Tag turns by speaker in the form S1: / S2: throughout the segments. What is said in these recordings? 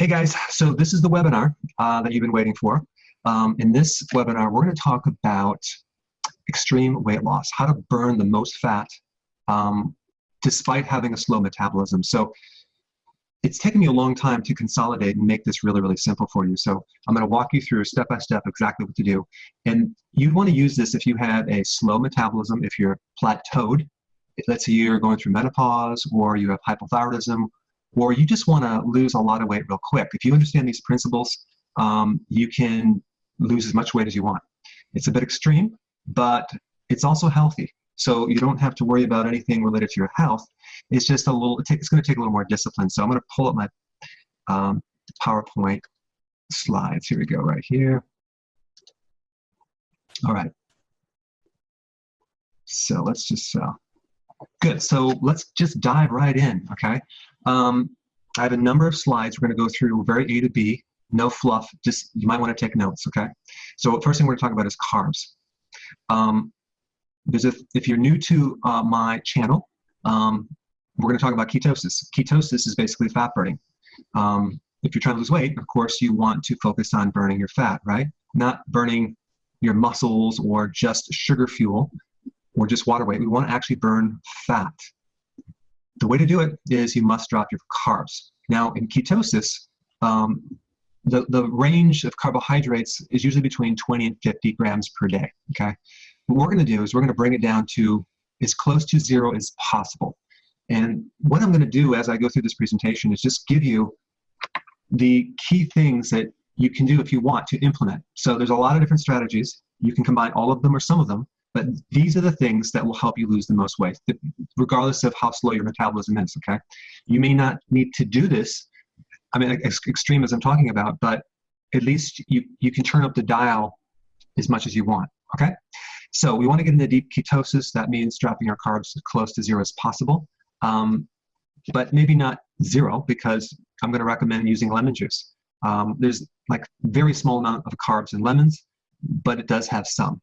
S1: Hey guys, so this is the webinar that you've been waiting for. In this webinar, we're going to talk about extreme weight loss, how to burn the most fat despite having a slow metabolism. So it's taken me a long time to consolidate and make this really, really simple for you. So I'm going to walk you through step by step exactly what to do. And you'd want to use this if you had a slow metabolism, if you're plateaued. Let's say you're going through menopause, or you have hypothyroidism, or you just want to lose a lot of weight real quick. If you understand these principles, you can lose as much weight as you want. It's a bit extreme, but it's also healthy. So you don't have to worry about anything related to your health. It's just a little, it's going to take a little more discipline. So I'm going to pull up my PowerPoint slides. Here we go, right here. All right. So let's just, good. So let's just dive right in, okay? I have a number of slides we're going to go through, very A to B, no fluff, just you might want to take notes, okay? So first thing we're going to talk about is carbs. If you're new to my channel, we're going to talk about ketosis. Ketosis is basically fat burning. If you're trying to lose weight, of course, you want to focus on burning your fat, right? Not burning your muscles or just sugar fuel or just water weight. We want to actually burn fat. The way to do it is you must drop your carbs. Now, in ketosis, the range of carbohydrates is usually between 20 and 50 grams per day, okay? What we're going to do is we're going to bring it down to as close to zero as possible. And what I'm going to do as I go through this presentation is just give you the key things that you can do if you want to implement. So there's a lot of different strategies. You can combine all of them or some of them, but these are the things that will help you lose the most weight, regardless of how slow your metabolism is, okay? You may not need to do this, I mean, as extreme as I'm talking about, but at least you can turn up the dial as much as you want, okay? So we want to get into deep ketosis. That means dropping our carbs as close to zero as possible, but maybe not zero, because I'm going to recommend using lemon juice. There's like very small amount of carbs in lemons, but it does have some.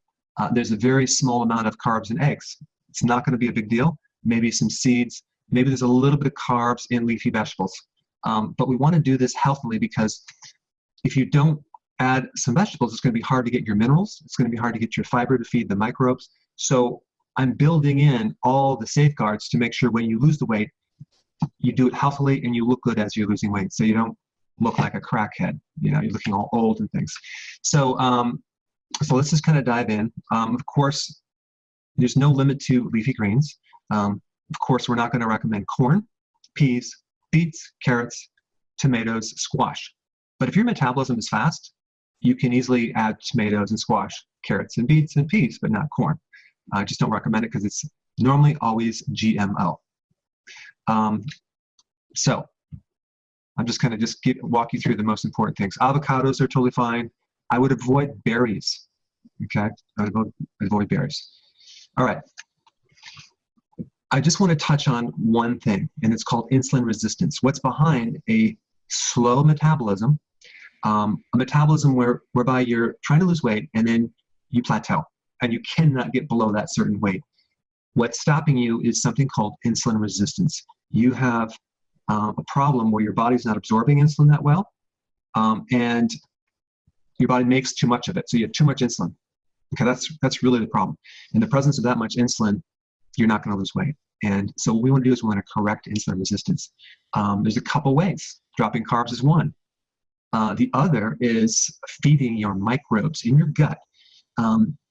S1: There's a very small amount of carbs in eggs. It's not going to be a big deal. Maybe some seeds. Maybe there's a little bit of carbs in leafy vegetables. But we want to do this healthily, because if you don't add some vegetables, it's going to be hard to get your minerals. It's going to be hard to get your fiber to feed the microbes. So I'm building in all the safeguards to make sure when you lose the weight, you do it healthily and you look good as you're losing weight. So you don't look like a crackhead. You know, you're looking all old and things. So let's just kind of dive in. Of course, there's no limit to leafy greens. Of course, we're not going to recommend corn, peas, beets, carrots, tomatoes, squash. But if your metabolism is fast, you can easily add tomatoes and squash, carrots and beets and peas, but not corn. I just don't recommend it because it's normally always GMO. So I'm just kind of walk you through the most important things. Avocados are totally fine. I would avoid berries, okay? I would avoid berries. All right. I just want to touch on one thing, and it's called insulin resistance. What's behind a slow metabolism, a metabolism whereby you're trying to lose weight and then you plateau, and you cannot get below that certain weight. What's stopping you is something called insulin resistance. You have a problem where your body's not absorbing insulin that well, and your body makes too much of it, so you have too much insulin. Okay, that's really the problem. In the presence of that much insulin, you're not going to lose weight. And so what we want to do is we want to correct insulin resistance. There's a couple ways. Dropping carbs is one. The other is feeding your microbes in your gut.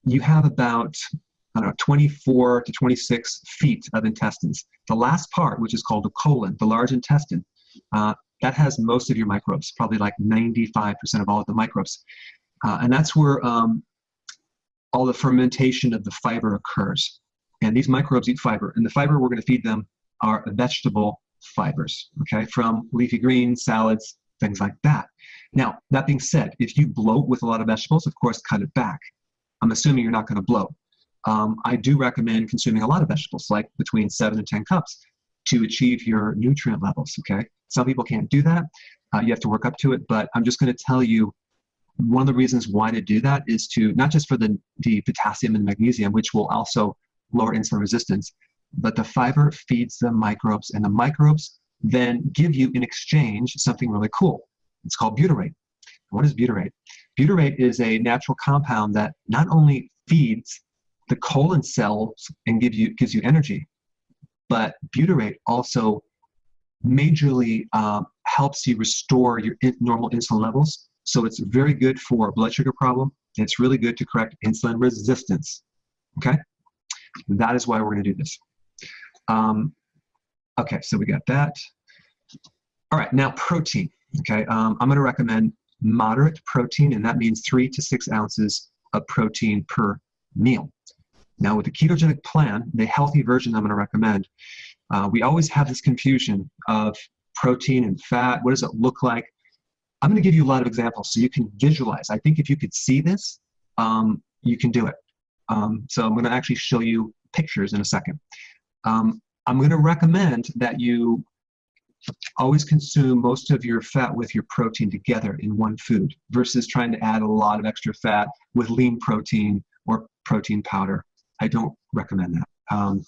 S1: You have about, I don't know, 24 to 26 feet of intestines. The last part, which is called the colon, the large intestine, that has most of your microbes, probably like 95% of all of the microbes. And that's where all the fermentation of the fiber occurs. And these microbes eat fiber. And the fiber we're going to feed them are vegetable fibers, okay, from leafy greens, salads, things like that. Now, that being said, if you bloat with a lot of vegetables, of course, cut it back. I'm assuming you're not going to bloat. I do recommend consuming a lot of vegetables, like between 7 and 10 cups, to achieve your nutrient levels, okay? Some people can't do that. You have to work up to it, but I'm just going to tell you one of the reasons why to do that is to, not just for the potassium and magnesium, which will also lower insulin resistance, but the fiber feeds the microbes, and the microbes then give you in exchange something really cool. It's called butyrate. What is butyrate? Butyrate is a natural compound that not only feeds the colon cells and gives you energy, but butyrate also majorly helps you restore your normal insulin levels. So it's very good for a blood sugar problem. And it's really good to correct insulin resistance. Okay, that is why we're going to do this. Okay, so we got that. All right, now protein. Okay, I'm going to recommend moderate protein, and that means 3 to 6 ounces of protein per meal. Now, with the ketogenic plan, the healthy version I'm going to recommend, we always have this confusion of protein and fat. What does it look like? I'm going to give you a lot of examples so you can visualize. I think if you could see this, you can do it. So I'm going to actually show you pictures in a second. I'm going to recommend that you always consume most of your fat with your protein together in one food versus trying to add a lot of extra fat with lean protein or protein powder. I don't recommend that. And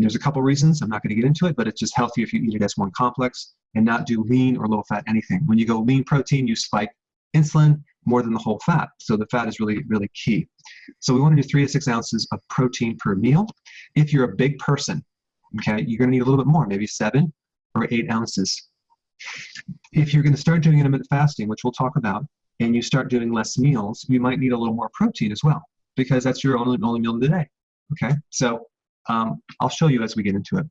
S1: there's a couple reasons. I'm not going to get into it, but it's just healthier if you eat it as one complex and not do lean or low fat anything. When you go lean protein, you spike insulin more than the whole fat. So the fat is really, really key. So we want to do 3 to 6 ounces of protein per meal. If you're a big person, okay, you're going to need a little bit more, maybe 7 or 8 ounces. If you're going to start doing intermittent fasting, which we'll talk about, and you start doing less meals, you might need a little more protein as well, because that's your only meal of the day. Okay, so I'll show you as we get into it.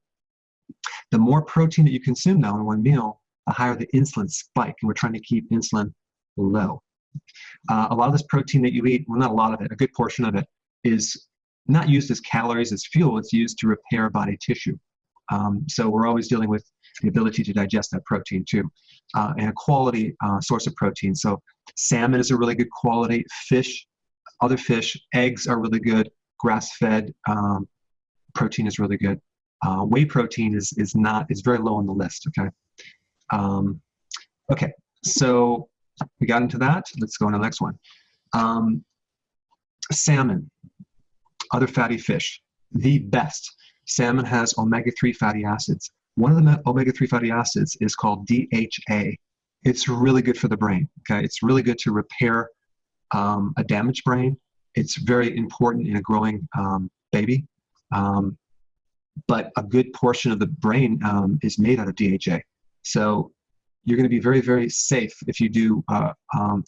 S1: The more protein that you consume now in one meal, the higher the insulin spike, and we're trying to keep insulin low. A lot of this protein that you eat, well, not a lot of it, a good portion of it is not used as calories, as fuel. It's used to repair body tissue. So we're always dealing with the ability to digest that protein too, and a quality source of protein. So salmon is a really good quality. Fish, other fish, eggs are really good. Grass-fed protein is really good. Whey protein is very low on the list. Okay. Okay. So we got into that. Let's go on to the next one. Salmon, other fatty fish, the best. Salmon has omega-3 fatty acids. One of the omega-3 fatty acids is called DHA. It's really good for the brain. Okay, it's really good to repair a damaged brain. It's very important in a growing baby. But a good portion of the brain is made out of DHA. So you're going to be very, very safe if you do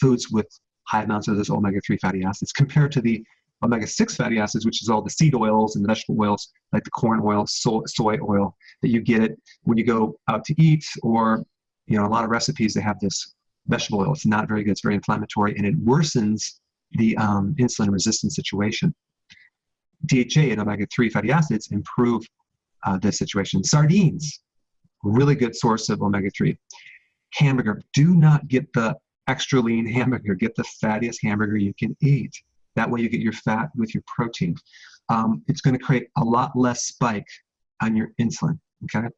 S1: foods with high amounts of those omega-3 fatty acids compared to the omega-6 fatty acids, which is all the seed oils and the vegetable oils, like the corn oil, soy oil, that you get it when you go out to eat, or, you know, a lot of recipes, they have this vegetable oil. It's not very good. It's very inflammatory, and it worsens the insulin resistance situation. DHA and omega-3 fatty acids improve this situation. Sardines, really good source of omega-3. Hamburger, do not get the extra lean hamburger. Get the fattiest hamburger you can eat. That way you get your fat with your protein. It's going to create a lot less spike on your insulin, okay?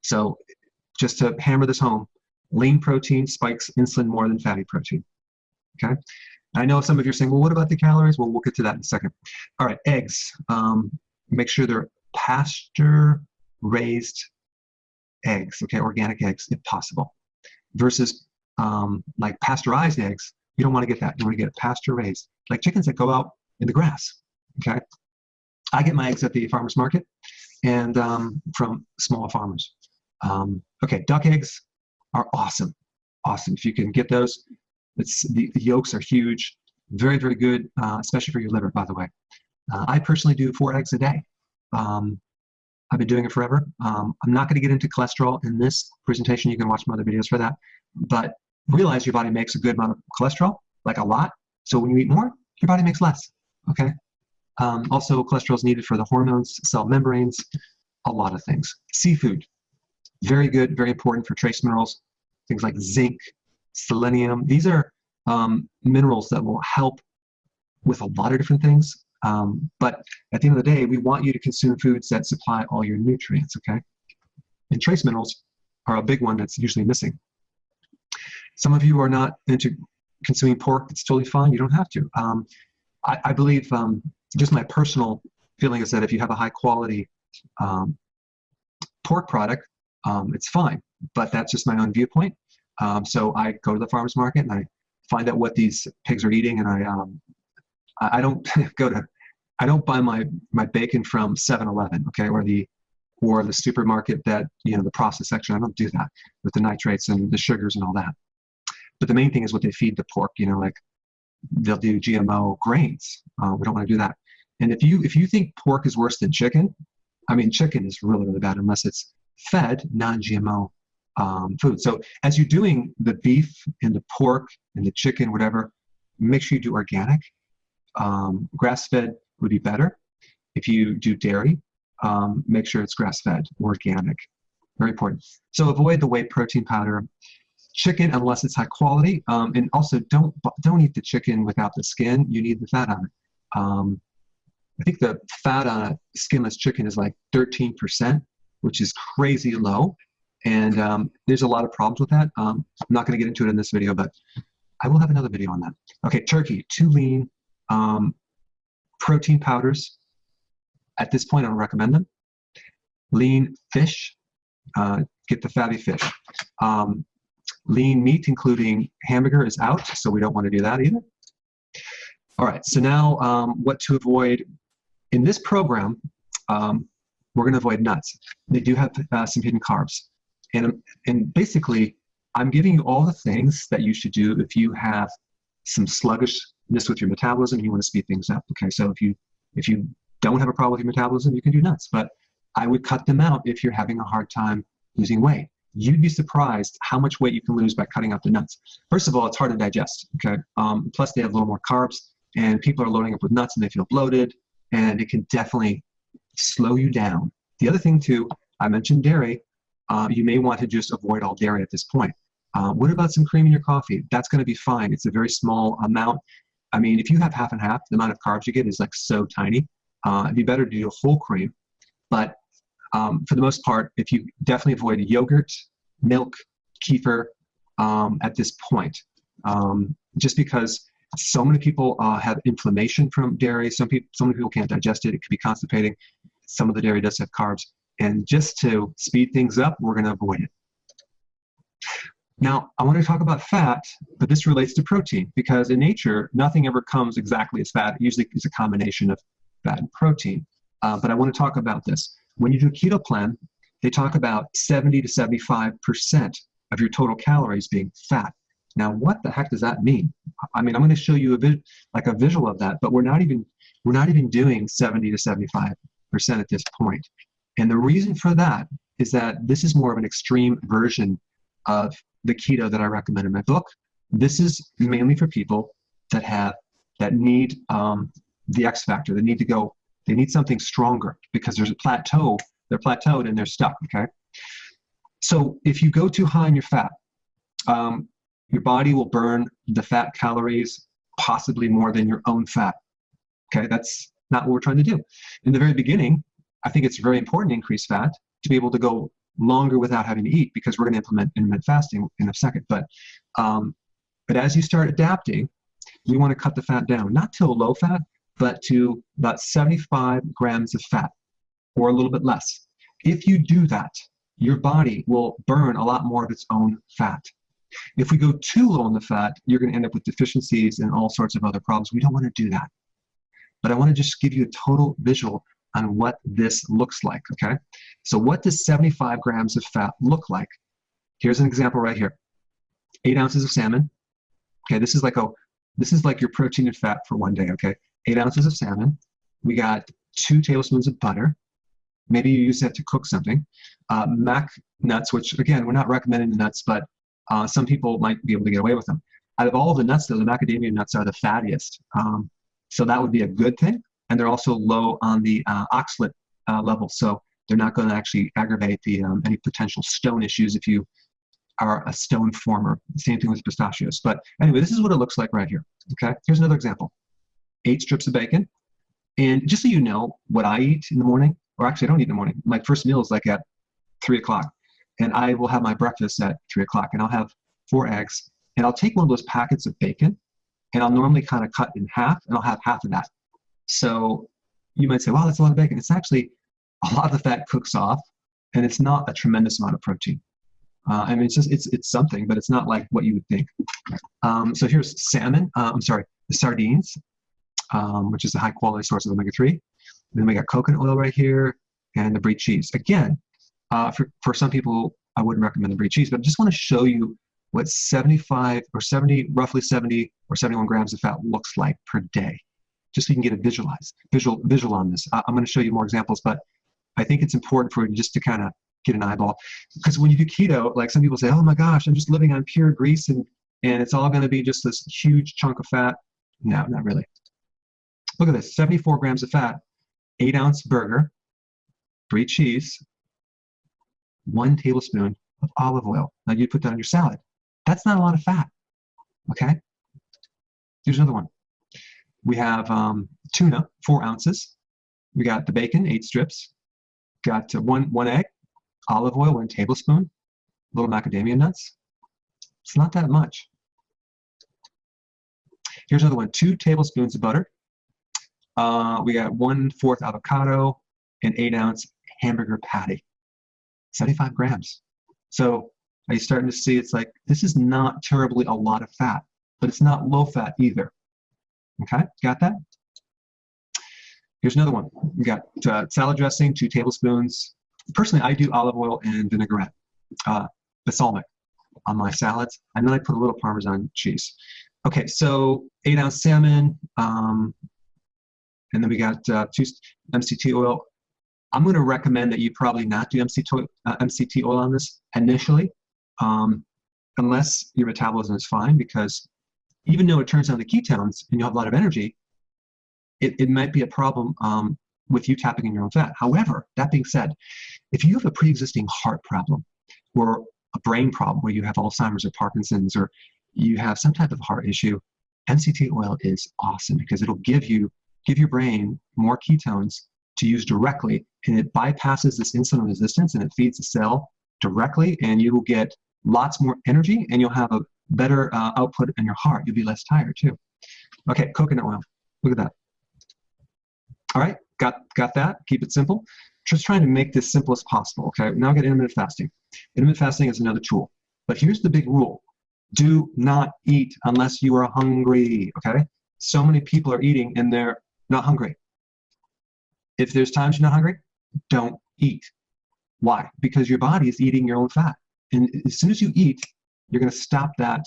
S1: So just to hammer this home, lean protein spikes insulin more than fatty protein, okay? I know some of you are saying, well, what about the calories? Well, we'll get to that in a second. All right, eggs. Make sure they're pasture-raised eggs, okay, organic eggs, if possible, versus like pasteurized eggs. You don't want to get that. You want to get pasture-raised, like chickens that go out in the grass, okay? I get my eggs at the farmer's market and from small farmers. Okay, duck eggs are awesome. Awesome. If you can get those, the yolks are huge. Very, very good, especially for your liver, by the way. I personally do 4 eggs a day. I've been doing it forever. I'm not going to get into cholesterol in this presentation. You can watch my other videos for that. But realize your body makes a good amount of cholesterol, like a lot. So when you eat more, your body makes less, okay? Also, cholesterol is needed for the hormones, cell membranes, a lot of things. Seafood, very good, very important for trace minerals, things like zinc, selenium. These are minerals that will help with a lot of different things. But at the end of the day, we want you to consume foods that supply all your nutrients, okay? And trace minerals are a big one that's usually missing. Some of you are not into consuming pork. It's totally fine. You don't have to. I believe, just my personal feeling is that if you have a high quality pork product, it's fine. But that's just my own viewpoint. So I go to the farmer's market and I find out what these pigs are eating, and I don't I don't buy my bacon from 7-Eleven, okay, or the supermarket that, the processed section. I don't do that with the nitrates and the sugars and all that. But the main thing is what they feed the pork, like they'll do GMO grains. We don't want to do that. And if you think pork is worse than chicken, I mean, chicken is really, really bad unless it's fed non-GMO food. So as you're doing the beef and the pork and the chicken, whatever, make sure you do organic. Grass-fed would be better. If you do dairy, make sure it's grass-fed, organic. Very important. So avoid the whey protein powder. Chicken, unless it's high quality, and also don't eat the chicken without the skin. You need the fat on it. I think the fat on a skinless chicken is like 13%, which is crazy low. And there's a lot of problems with that. I'm not going to get into it in this video, but I will have another video on that. Okay, turkey, too lean. Protein powders. At this point, I don't recommend them. Lean fish. Get the fatty fish. Lean meat, including hamburger, is out, so we don't want to do that either. All right, so now what to avoid. In this program, we're going to avoid nuts. They do have some hidden carbs. And basically, I'm giving you all the things that you should do if you have some sluggishness with your metabolism and you want to speed things up. Okay, so if you don't have a problem with your metabolism, you can do nuts. But I would cut them out if you're having a hard time losing weight. You'd be surprised how much weight you can lose by cutting out the nuts. First of all, it's hard to digest, okay? Plus, they have a little more carbs, and people are loading up with nuts, and they feel bloated, and it can definitely slow you down. The other thing, too, I mentioned dairy. You may want to just avoid all dairy at this point. What about some cream in your coffee? That's going to be fine. It's a very small amount. I mean, if you have half and half, the amount of carbs you get is like so tiny. It'd be better to do a whole cream, but for the most part, if you definitely avoid yogurt, milk, kefir at this point, just because so many people have inflammation from dairy. So many people can't digest it. It could be constipating. Some of the dairy does have carbs. And just to speed things up, we're going to avoid it. Now, I want to talk about fat, but this relates to protein because in nature, nothing ever comes exactly as fat. It usually is a combination of fat and protein. But I want to talk about this. When you do a keto plan, they talk about 70 to 75% of your total calories being fat. Now, what the heck does that mean? I mean, I'm going to show you a visual of that, but we're not even doing 70 to 75% at this point. And the reason for that is that this is more of an extreme version of the keto that I recommend in my book. This is mainly for people that need the X factor. They need something stronger because there's a plateau. They're plateaued and they're stuck, okay? So if you go too high in your fat, your body will burn the fat calories possibly more than your own fat, okay? That's not what we're trying to do. In the very beginning, I think it's very important to increase fat to be able to go longer without having to eat because we're going to implement intermittent fasting in a second. But as you start adapting, we want to cut the fat down, not to a low fat, but to about 75 grams of fat or a little bit less. If you do that, your body will burn a lot more of its own fat. If we go too low on the fat, you're going to end up with deficiencies and all sorts of other problems. We don't want to do that. But I want to just give you a total visual on what this looks like, okay? So what does 75 grams of fat look like? Here's an example right here. 8 ounces of salmon. Okay, this is like your protein and fat for one day, okay? 8 ounces of salmon. We got 2 tablespoons of butter. Maybe you use that to cook something. Mac nuts, which again, we're not recommending the nuts, but some people might be able to get away with them. Out of all the nuts, though, the macadamia nuts are the fattiest. So that would be a good thing. And they're also low on the oxalate level. So they're not going to actually aggravate any potential stone issues if you are a stone former. Same thing with pistachios. But anyway, this is what it looks like right here. Okay, here's another example. 8 strips of bacon. And just so you know what I eat in the morning, or actually I don't eat in the morning. My first meal is like at 3 o'clock. And I will have my breakfast at 3 o'clock. And I'll have 4 eggs. And I'll take one of those packets of bacon. And I'll normally kind of cut in half. And I'll have half of that. So you might say, wow, that's a lot of bacon. It's actually a lot of the fat cooks off. And it's not a tremendous amount of protein. I mean, it's something, but it's not like what you would think. So here's salmon. The sardines, which is a high quality source of omega-3. Then we got coconut oil right here, and the brie cheese. Again, for some people, I wouldn't recommend the brie cheese, but I just want to show you what 75 or 70, roughly 70 or 71 grams of fat looks like per day, just so you can get a visual on this. I'm going to show you more examples, but I think it's important for you just to kind of get an eyeball. Because when you do keto, like some people say, oh my gosh, I'm just living on pure grease and it's all going to be just this huge chunk of fat. No, not really. Look at this, 74 grams of fat, 8-ounce burger, brie cheese, 1 tablespoon of olive oil. Now you put that on your salad. That's not a lot of fat, okay? Here's another one. We have tuna, 4 ounces. We got the bacon, 8 strips. Got one egg, olive oil, 1 tablespoon, little macadamia nuts. It's not that much. Here's another one, 2 tablespoons of butter. We got 1/4 avocado, an 8-ounce hamburger patty, 75 grams. So are you starting to see it's like, this is not terribly a lot of fat, but it's not low fat either. Okay, got that? Here's another one. We got salad dressing, 2 tablespoons. Personally, I do olive oil and vinaigrette, balsamic on my salads. And then I put a little Parmesan cheese. Okay, so 8-ounce salmon, and then we got 2 MCT oil. I'm going to recommend that you probably not do MCT oil on this initially, unless your metabolism is fine, because even though it turns on the ketones and you have a lot of energy, it might be a problem with you tapping in your own fat. However, that being said, if you have a pre-existing heart problem or a brain problem where you have Alzheimer's or Parkinson's or you have some type of heart issue, MCT oil is awesome because it'll give your brain more ketones to use directly, and it bypasses this insulin resistance and it feeds the cell directly, and you will get lots more energy and you'll have a better output in your heart. You'll be less tired too. Okay, coconut oil. Look at that. All right, got that. Keep it simple. Just trying to make this simple as possible. Okay, now I got intermittent fasting. Intermittent fasting is another tool, but here's the big rule: do not eat unless you are hungry. Okay, so many people are eating and they're not hungry. If there's times you're not hungry, don't eat. Why? Because your body is eating your own fat, and as soon as you eat, you're going to stop that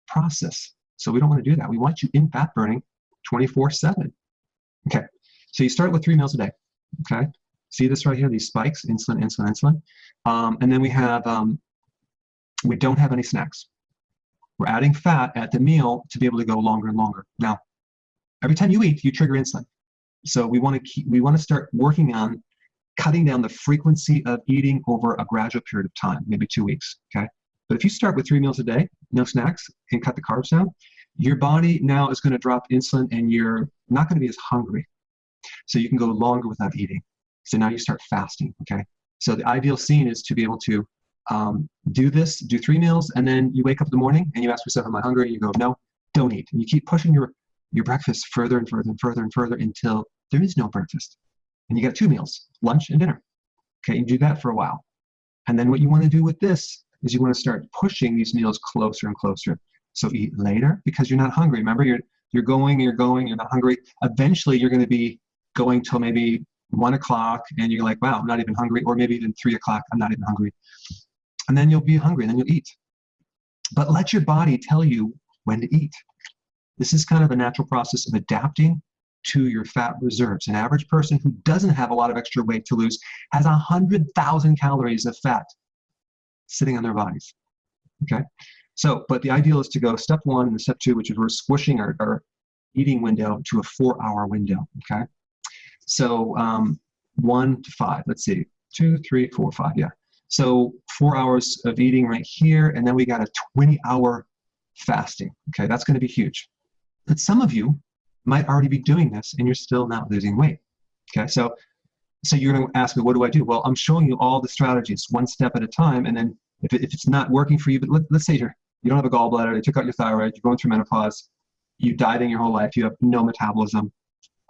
S1: process. So we don't want to do that. We want you in fat burning 24/7. Okay. So you start with 3 meals a day, okay? See this right here, these spikes, insulin, insulin, insulin. And then we don't have any snacks. We're adding fat at the meal to be able to go longer and longer. Now, every time you eat, you trigger insulin. So we want to start working on cutting down the frequency of eating over a gradual period of time, maybe 2 weeks, okay? But if you start with 3 meals a day, no snacks, and cut the carbs down, your body now is going to drop insulin and you're not going to be as hungry. So you can go longer without eating. So now you start fasting, okay? So the ideal scene is to be able to do 3 meals, and then you wake up in the morning and you ask yourself, am I hungry? And you go, no, don't eat. And you keep pushing your breakfast further and further and further and further until there is no breakfast. And you got 2 meals, lunch and dinner. Okay, you do that for a while. And then what you want to do with this is you want to start pushing these meals closer and closer. So eat later because you're not hungry. Remember, you're going, you're not hungry. Eventually, you're going to be going till maybe 1 o'clock and you're like, wow, I'm not even hungry. Or maybe even 3 o'clock, I'm not even hungry. And then you'll be hungry and then you'll eat. But let your body tell you when to eat. This is kind of a natural process of adapting to your fat reserves. An average person who doesn't have a lot of extra weight to lose has 100,000 calories of fat sitting on their bodies. Okay? So, but the ideal is to go step 1 and step 2, which is we're squishing our eating window to a 4-hour window. Okay? So 1 to 5, let's see, 2, 3, 4, 5, yeah. So 4 hours of eating right here, and then we got a 20-hour fasting. Okay, that's going to be huge. But some of you might already be doing this, and you're still not losing weight. Okay, so you're going to ask me, what do I do? Well, I'm showing you all the strategies, one step at a time, and then if it's not working for you, but let's say you don't have a gallbladder, they took out your thyroid, you're going through menopause, you've dieting your whole life, you have no metabolism,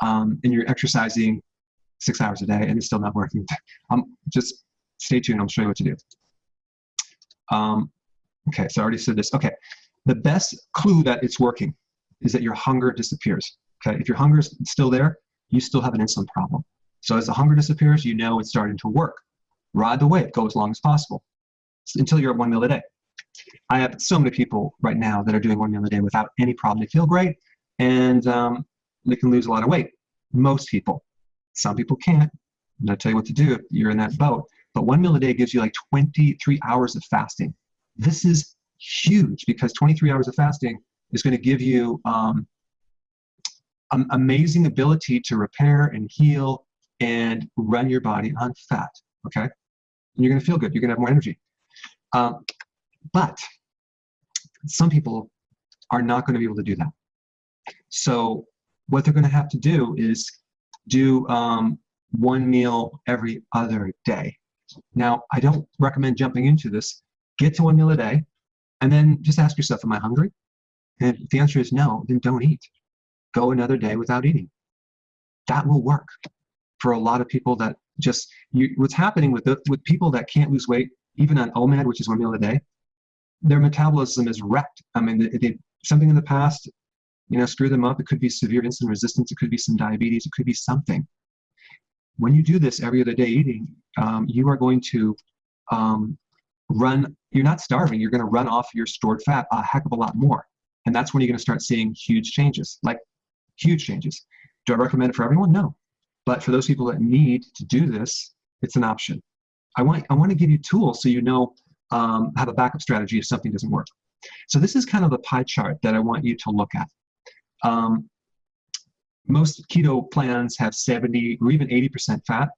S1: and you're exercising 6 hours a day, and it's still not working. Just stay tuned, I'll show you what to do. Okay, so I already said this. Okay, the best clue that it's working is that your hunger disappears. Okay, if your hunger is still there, you still have an insulin problem. So as the hunger disappears, you know it's starting to work. Ride the wave, go as long as possible until you're at 1 meal a day. I have so many people right now that are doing 1 meal a day without any problem. They feel great, and they can lose a lot of weight. Most people. Some people can't. I'm going to tell you what to do if you're in that boat. But 1 meal a day gives you like 23 hours of fasting. This is huge because 23 hours of fasting is going to give you an amazing ability to repair and heal and run your body on fat, okay? And you're going to feel good. You're going to have more energy. But some people are not going to be able to do that. So what they're going to have to do is do 1 meal every other day. Now, I don't recommend jumping into this. Get to 1 meal a day, and then just ask yourself, am I hungry? And if the answer is no, then don't eat. Go another day without eating. That will work for a lot of people that just, what's happening with people that can't lose weight, even on OMAD, which is 1 meal a day, their metabolism is wrecked. I mean, something in the past, screw them up. It could be severe insulin resistance. It could be some diabetes. It could be something. When you do this every other day eating, you are going to you're not starving. You're going to run off your stored fat a heck of a lot more. And that's when you're going to start seeing huge changes, like huge changes. Do I recommend it for everyone? No. But for those people that need to do this, it's an option. I want to give you tools so have a backup strategy if something doesn't work. So this is kind of the pie chart that I want you to look at. Most keto plans have 70 or even 80% fat.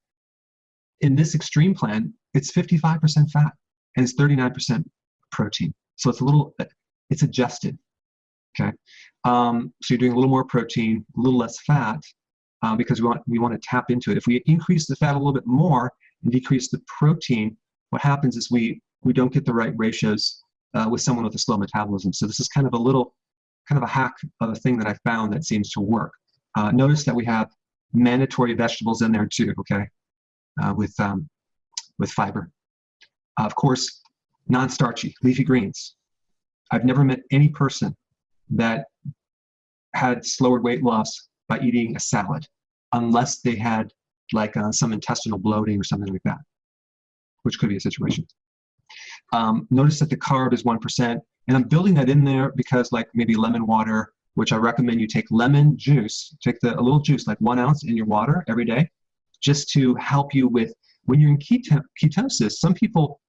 S1: In this extreme plan, it's 55% fat and it's 39% protein. So it's adjusted. Okay, so you're doing a little more protein, a little less fat, because we want to tap into it. If we increase the fat a little bit more and decrease the protein, what happens is we don't get the right ratios with someone with a slow metabolism. So this is kind of a hack of a thing that I found that seems to work. Notice that we have mandatory vegetables in there too. Okay, with fiber. Of course, non-starchy, leafy greens. I've never met any person that had slower weight loss by eating a salad, unless they had like some intestinal bloating or something like that, which could be a situation. Notice that the carb is 1%, and I'm building that in there because like maybe lemon water, which I recommend you take lemon juice, take a little juice, like 1 ounce in your water every day, just to help you with, when you're in ketosis, some people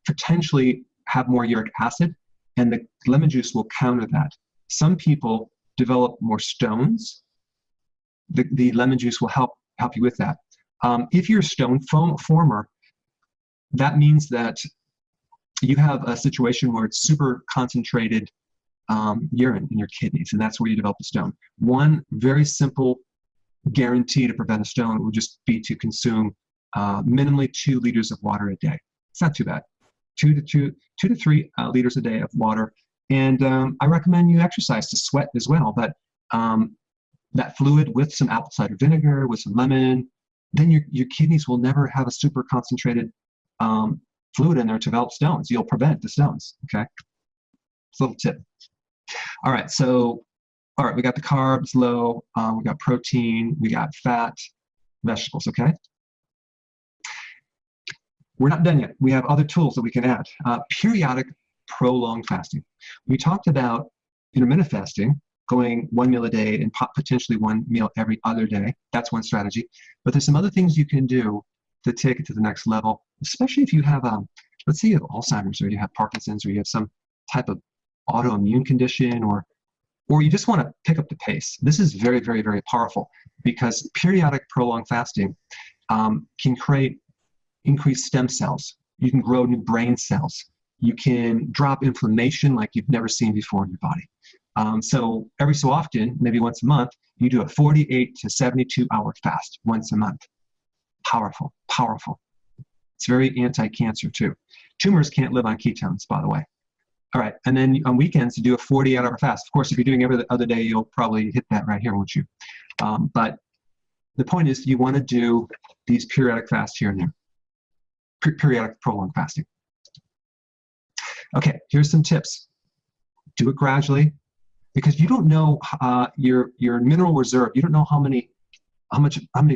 S1: potentially have more uric acid, and the lemon juice will counter that. Some people develop more stones. The lemon juice will help you with that. If you're a stone former, that means that you have a situation where it's super concentrated urine in your kidneys, and that's where you develop the stone. One very simple guarantee to prevent a stone would just be to consume minimally 2 liters of water a day. It's not too bad. 2 to 3 liters a day of water. And I recommend you exercise to sweat as well. But that fluid with some apple cider vinegar, with some lemon, then your kidneys will never have a super concentrated fluid in there to develop stones. You'll prevent the stones, okay? It's a little tip. All right, we got the carbs low, we got protein, we got fat, vegetables, okay? We're not done yet. We have other tools that we can add. Periodic prolonged fasting. We talked about intermittent fasting, going 1 meal a day and potentially 1 meal every other day. That's one strategy. But there's some other things you can do to take it to the next level, especially if you have, let's say you have Alzheimer's, or you have Parkinson's, or you have some type of autoimmune condition, or you just want to pick up the pace. This is very, very, very powerful, because periodic prolonged fasting can create increased stem cells. You can grow new brain cells. You can drop inflammation like you've never seen before in your body. So every so often, maybe once a month, you do a 48 to 72 hour fast once a month. Powerful, powerful. It's very anti-cancer too. Tumors can't live on ketones, by the way. All right, and then on weekends, you do a 48-hour fast. Of course, if you're doing every other day, you'll probably hit that right here, won't you? But the point is, you want to do these periodic fasts here and there. Periodic prolonged fasting. Okay, here's some tips. Do it gradually, because you don't know your mineral reserve. You don't know how many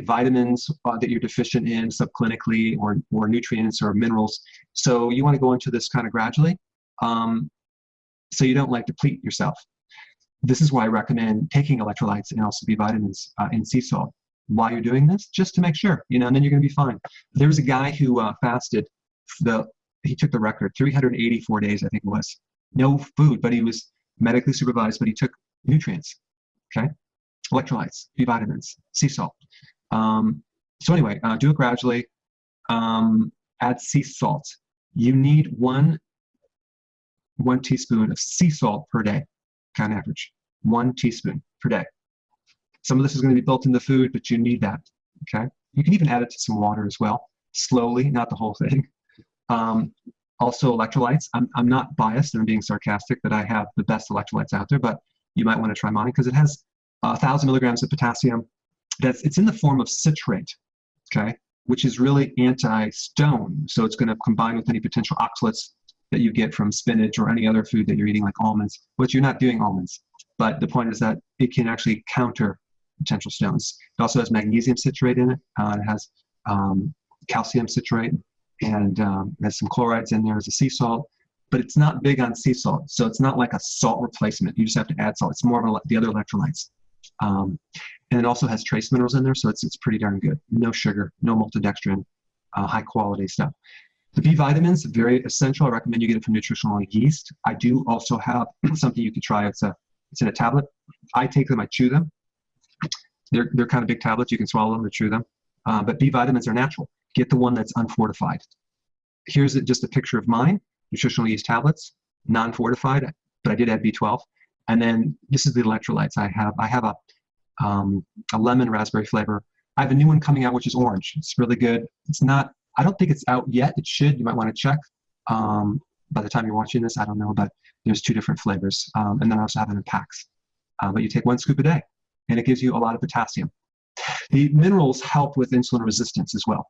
S1: vitamins that you're deficient in subclinically, or nutrients or minerals. So you want to go into this kind of gradually, so you don't like deplete yourself. This is why I recommend taking electrolytes and also B vitamins and sea salt while you're doing this, just to make sure, and then you're going to be fine. There was a guy who fasted he took the record, 384 days, I think it was. No food, but he was medically supervised, but he took nutrients, okay? Electrolytes, B vitamins, sea salt. So anyway, do it gradually. Add sea salt. You need one teaspoon of sea salt per day, on average. 1 teaspoon per day. Some of this is going to be built in the food, but you need that, okay? You can even add it to some water as well, slowly, not the whole thing. Also electrolytes. I'm not biased, and I'm being sarcastic that I have the best electrolytes out there, but you might want to try mine because it has 1,000 milligrams of potassium. It's in the form of citrate, okay, which is really anti-stone. So it's going to combine with any potential oxalates that you get from spinach or any other food that you're eating, like almonds, which you're not doing almonds. But the point is that it can actually counter potential stones. It also has magnesium citrate in it. It has calcium citrate, and there's some chlorides in there as a sea salt, but it's not big on sea salt. So it's not like a salt replacement. You just have to add salt. It's more of the other electrolytes. And it also has trace minerals in there, so it's pretty darn good. No sugar, no maltodextrin, high quality stuff. The B vitamins, very essential. I recommend you get it from Nutritional Yeast. I do also have something you can try. It's in a tablet. I take them, I chew them. They're kind of big tablets. You can swallow them or chew them. But B vitamins are natural. Get the one that's unfortified. Here's just a picture of mine, Nutritional Yeast tablets, non-fortified, but I did add B12. And then this is the electrolytes I have. I have a lemon raspberry flavor. I have a new one coming out, which is orange. It's really good. It's not, I don't think it's out yet. It should. You might want to check. By the time you're watching this, I don't know, but there's 2 different flavors. And then I also have them in packs. But you take 1 scoop a day, and it gives you a lot of potassium. The minerals help with insulin resistance as well.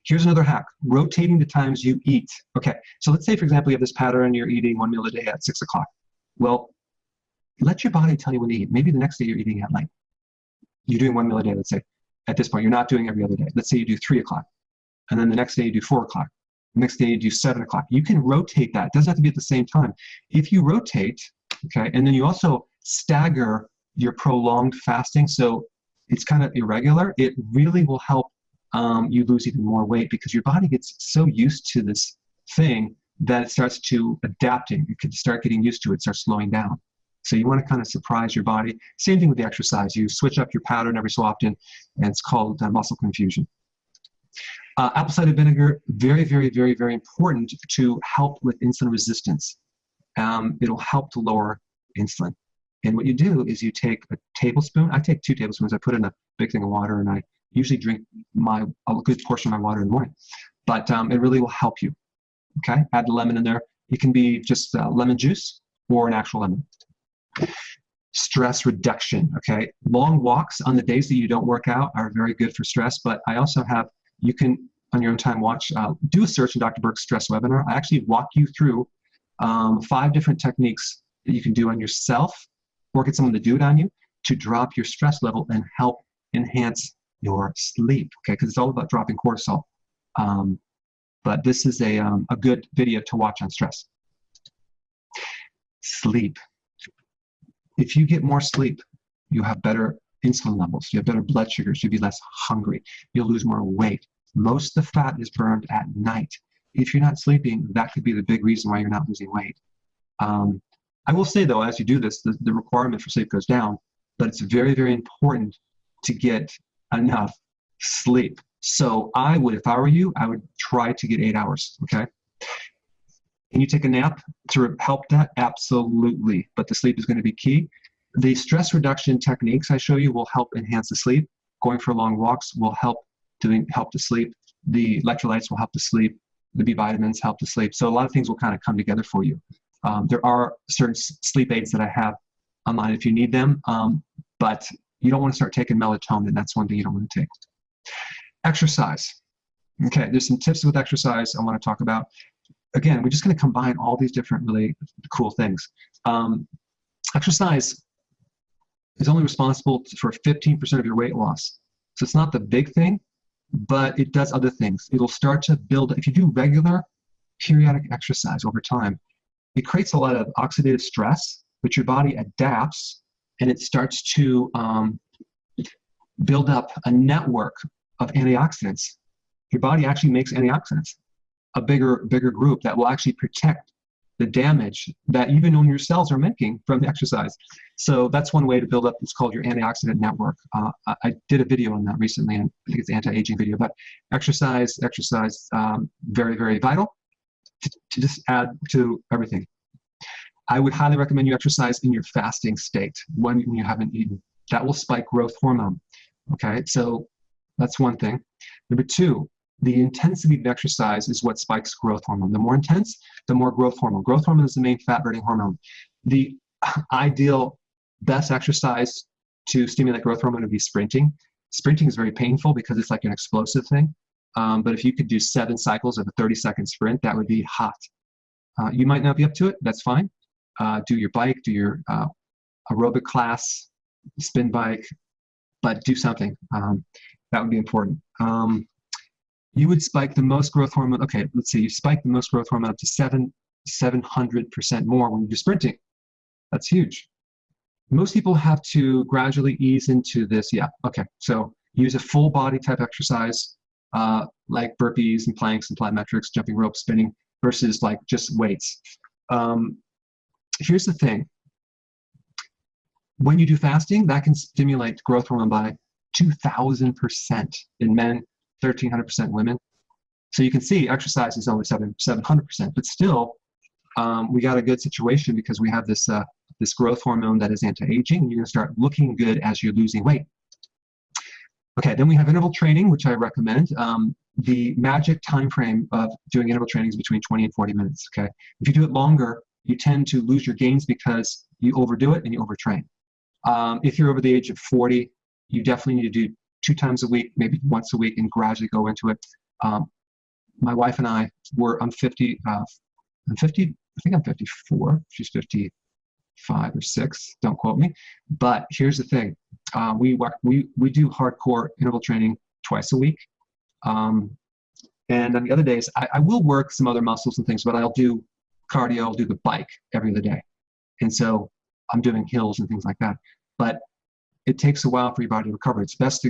S1: Here's another hack, rotating the times you eat. Okay, so let's say, for example, you have this pattern, you're eating 1 meal a day at 6 o'clock. Well, let your body tell you when to eat. Maybe the next day you're eating at night. You're doing 1 meal a day, let's say. At this point, you're not doing every other day. Let's say you do 3 o'clock. And then the next day you do 4 o'clock. The next day you do 7 o'clock. You can rotate that. It doesn't have to be at the same time. If you rotate, okay, and then you also stagger your prolonged fasting, so it's kind of irregular, it really will help you lose even more weight, because your body gets so used to this thing that it starts to adapting. You can start getting used to it, start slowing down. So you want to kind of surprise your body. Same thing with the exercise. You switch up your pattern every so often, and it's called muscle confusion. Apple cider vinegar, very, very, very, very important to help with insulin resistance. It'll help to lower insulin. And what you do is you take a tablespoon. I take 2 tablespoons. I put in a big thing of water, and I usually drink a good portion of my water in the morning. But it really will help you. Okay, add the lemon in there. It can be just lemon juice or an actual lemon. Stress reduction. Okay, long walks on the days that you don't work out are very good for stress. But I also have, you can on your own time watch, do a search in Dr. Berg's stress webinar. I actually walk you through 5 different techniques that you can do on yourself, or get someone to do it on you, to drop your stress level and help enhance your sleep, okay? Because it's all about dropping cortisol. But this is a good video to watch on stress. Sleep. If you get more sleep, you have better insulin levels, you have better blood sugars, you'll be less hungry, you'll lose more weight. Most of the fat is burned at night. If you're not sleeping, that could be the big reason why you're not losing weight. I will say, though, as you do this, the requirement for sleep goes down, but it's very, very important to get enough sleep. So I would, if I were you, I would try to get 8 hours, okay? Can you take a nap to help that? Absolutely, but the sleep is going to be key. The stress reduction techniques I show you will help enhance the sleep. Going for long walks will help to sleep. The electrolytes will help to sleep. The B vitamins help to sleep. So a lot of things will kind of come together for you. There are certain sleep aids that I have online if you need them, but you don't want to start taking melatonin. That's one thing you don't want to take. Exercise. Okay, there's some tips with exercise I want to talk about. again, we're just going to combine all these different really cool things. Exercise is only responsible for 15% of your weight loss. So it's not the big thing, but it does other things. It'll start to build, if you do regular periodic exercise over time, it creates a lot of oxidative stress, which your body adapts, and it starts to build up a network of antioxidants. Your body actually makes antioxidants, a bigger group that will actually protect the damage that even on your cells are making from the exercise. So that's one way to build up. It's called your antioxidant network. I did a video on that recently, and I think it's an anti-aging video. But exercise, very, very vital to just add to everything. I would highly recommend you exercise in your fasting state when you haven't eaten. That will spike growth hormone. Okay, so that's one thing. Number two, the intensity of exercise is what spikes growth hormone. The more intense, the more growth hormone. Growth hormone is the main fat-burning hormone. The ideal best exercise to stimulate growth hormone would be sprinting. Sprinting is very painful because it's like an explosive thing. But if you could do 7 cycles of a 30-second sprint, that would be hot. You might not be up to it. That's fine. Do your bike, do your aerobic class, spin bike, but do something. That would be important. You would spike the most growth hormone. Okay, let's see. You spike the most growth hormone up to 700% more when you do sprinting. That's huge. Most people have to gradually ease into this. Yeah, okay. So use a full body type exercise like burpees and planks and plyometrics, jumping rope, spinning, versus like just weights. Here's the thing. When you do fasting, that can stimulate growth hormone by 2,000% in men, 1,300% women. So you can see exercise is only 700%, but still we got a good situation because we have this this growth hormone that is anti-aging, and you're gonna start looking good as you're losing weight. Okay, then we have interval training, which I recommend. The magic time frame of doing interval training is between 20 and 40 minutes, okay? If you do it longer, you tend to lose your gains because you overdo it and you overtrain. If you're over the age of 40, you definitely need to do 2 times a week, maybe once a week, and gradually go into it. My wife and I I'm 50, I think I'm 54, she's 55 or 6, don't quote me. But here's the thing, we do hardcore interval training twice a week. And on the other days, I will work some other muscles and things, but I'll do cardio, I'll do the bike every other day. And so I'm doing hills and things like that. But it takes a while for your body to recover. It's best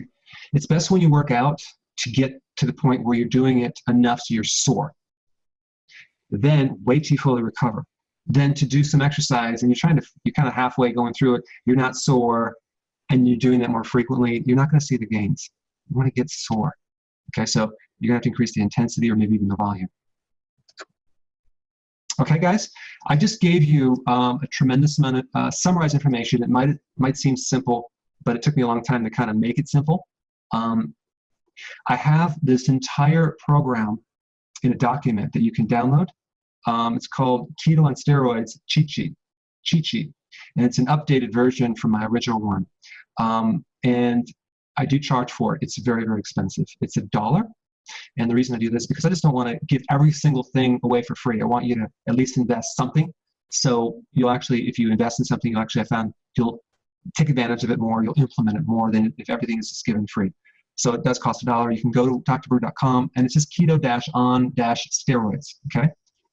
S1: when you work out to get to the point where you're doing it enough so you're sore. Then wait till you fully recover. Then to do some exercise and you're kind of halfway going through it, you're not sore, and you're doing that more frequently, you're not going to see the gains. You want to get sore. Okay, so you're going to have to increase the intensity or maybe even the volume. Okay, guys, I just gave you a tremendous amount of summarized information. It might seem simple, but it took me a long time to kind of make it simple. I have this entire program in a document that you can download. It's called Keto on Steroids Cheat Sheet, and it's an updated version from my original one. And I do charge for it. It's very, very expensive. It's $1. And the reason I do this is because I just don't want to give every single thing away for free. I want you to at least invest something. So you'll actually, if you invest in something, you'll take advantage of it more. You'll implement it more than if everything is just given free. So it does cost $1. You can go to drberg.com, and it's just keto-on-steroids. Okay.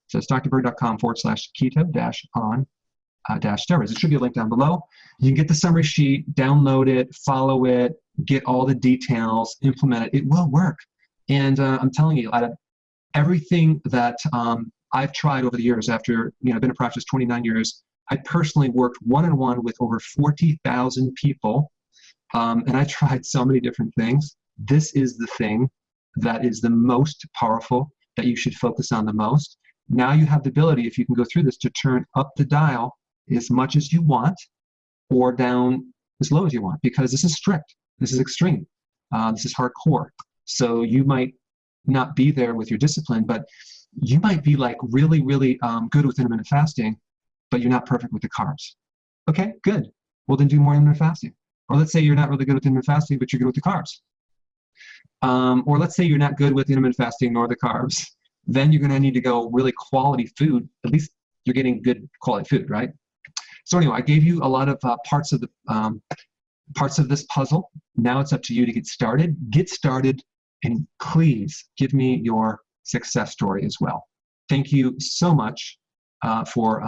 S1: So it's drberg.com/keto-on-steroids. There should be a link down below. You can get the summary sheet, download it, follow it, get all the details, implement it. It will work. And I'm telling you, out of everything that I've tried over the years, after I've been in practice 29 years, I personally worked one-on-one with over 40,000 people, and I tried so many different things. This is the thing that is the most powerful, that you should focus on the most. Now you have the ability, if you can go through this, to turn up the dial as much as you want or down as low as you want, because this is strict. This is extreme. This is hardcore. So you might not be there with your discipline, but you might be like really, really good with intermittent fasting, but you're not perfect with the carbs. Okay, good. Well, then do more intermittent fasting. Or let's say you're not really good with intermittent fasting, but you're good with the carbs. Or let's say you're not good with intermittent fasting nor the carbs, then you're going to need to go really quality food. At least you're getting good quality food, right? So anyway, I gave you a lot of parts of this puzzle. Now it's up to you to get started. Get started, and please give me your success story as well. Thank you so much for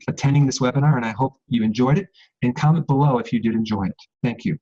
S1: attending this webinar, and I hope you enjoyed it. And comment below if you did enjoy it. Thank you.